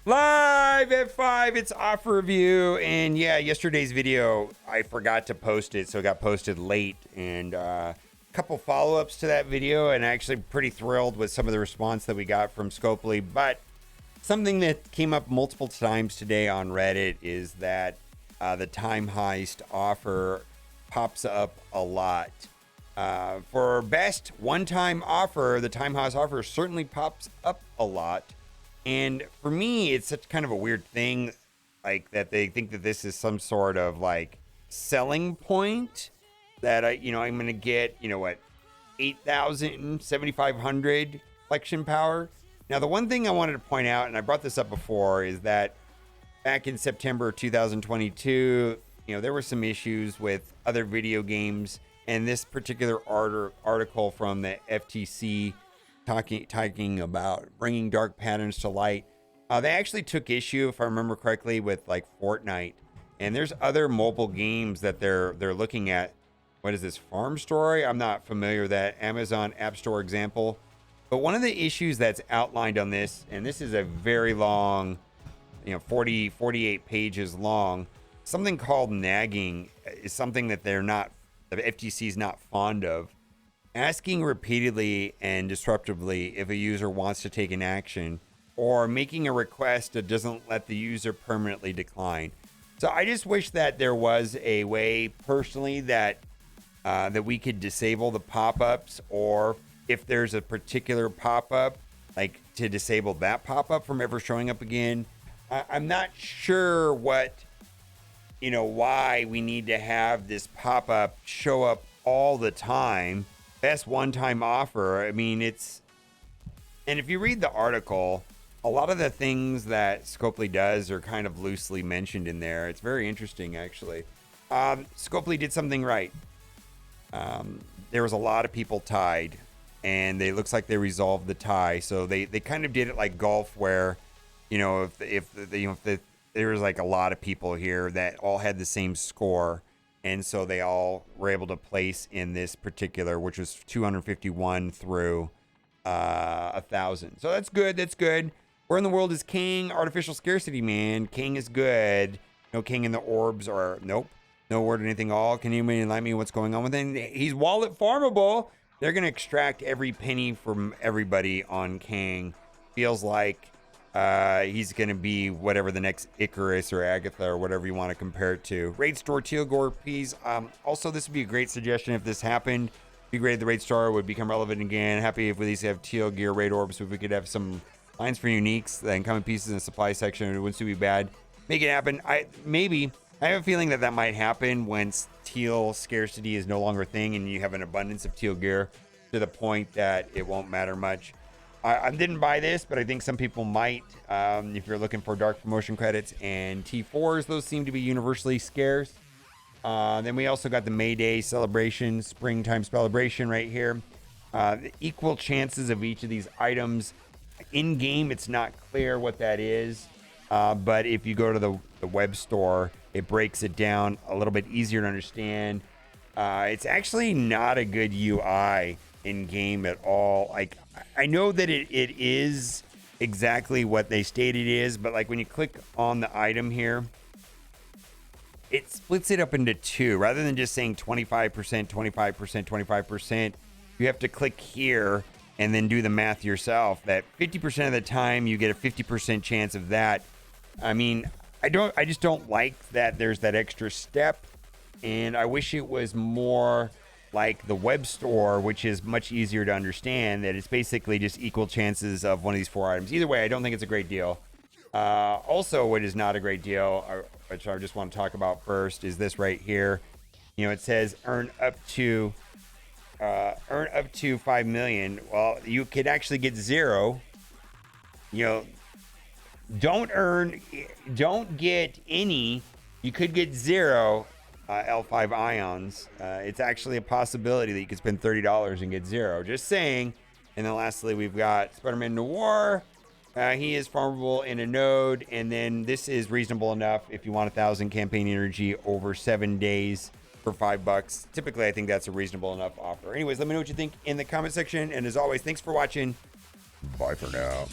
Live at 5, it's offer review. And yeah, yesterday's video, I forgot to post it, so it got posted late. And a couple follow-ups to that video, and actually pretty thrilled with some of the response that we got from Scopely. But something that came up multiple times today on Reddit is that the Time Heist offer pops up a lot. For best one-time offer, the Time Heist offer certainly pops up a lot. And for me, it's such kind of a weird thing, like that they think that this is some sort of like selling point that I'm going to get, 8,000, 7,500 collection power. Now, the one thing I wanted to point out, and I brought this up before, is that back in September 2022, there were some issues with other video games, and this particular article from the FTC talking about bringing dark patterns to light. They actually took issue, if I remember correctly, with like Fortnite, and there's other mobile games that they're looking at. What is this, Farm Story? I'm not familiar with that. Amazon App Store example. But one of the issues that's outlined on this, and this is a very long, 48 pages long, something called nagging is something that the FTC is not fond of. Asking repeatedly and disruptively if a user wants to take an action, or making a request that doesn't let the user permanently decline. So I just wish that there was a way personally that we could disable the pop-ups, or if there's a particular pop-up, like to disable that pop-up from ever showing up again. I'm not sure why we need to have this pop-up show up all the time. Best one-time offer. I mean, and if you read the article, a lot of the things that Scopely does are kind of loosely mentioned in there. It's very interesting, actually. Scopely did something right. There was a lot of people tied, and it looks like they resolved the tie. So they kind of did it like golf, where, if there was like a lot of people here that all had the same score. And so they all were able to place in this particular, which was 251 through 1,000. So that's good. That's good. Where in the world is King? Artificial scarcity, man. King is good. No King in the orbs, or nope. No word or anything all. Can you enlighten me what's going on with him? He's wallet farmable. They're going to extract every penny from everybody on King. Feels like he's going to be whatever the next Icarus or Agatha or whatever you want to compare it to. Raid Store Teal Gore, please. Also, this would be a great suggestion if this happened. It'd be great if the Raid Store would become relevant again. Happy if we at least have Teal Gear Raid Orbs. If we could have some lines for uniques and common pieces in the supply section, it wouldn't be bad. Make it happen. I have a feeling that might happen once Teal scarcity is no longer a thing and you have an abundance of Teal Gear to the point that it won't matter much. I didn't buy this, but I think some people might. If you're looking for dark promotion credits and T4s, those seem to be universally scarce. Then we also got the May Day celebration, springtime celebration right here. The equal chances of each of these items. In game, it's not clear what that is. But if you go to the web store, it breaks it down a little bit easier to understand. It's actually not a good UI in game at all. Like, I know that it is exactly what they state it is, but like when you click on the item here, it splits it up into two. Rather than just saying 25%, 25%, 25%, you have to click here and then do the math yourself. That 50% of the time you get a 50% chance of that. I mean, I just don't like that there's that extra step, and I wish it was more like the web store, which is much easier to understand, that it's basically just equal chances of one of these four items. Either way, I don't think it's a great deal. Also, what is not a great deal, which I just want to talk about first, is this right here. It says earn up to 5 million. Well, you could actually get 0. Don't get any. You could get 0 L5 ions. It's actually a possibility that you could spend $30 and get 0. Just saying. And then lastly, we've got Spider-Man Noir. He is farmable in a node. And then this is reasonable enough if you want 1,000 campaign energy over 7 days for $5. Typically, I think that's a reasonable enough offer. Anyways, let me know what you think in the comment section. And as always, thanks for watching. Bye for now.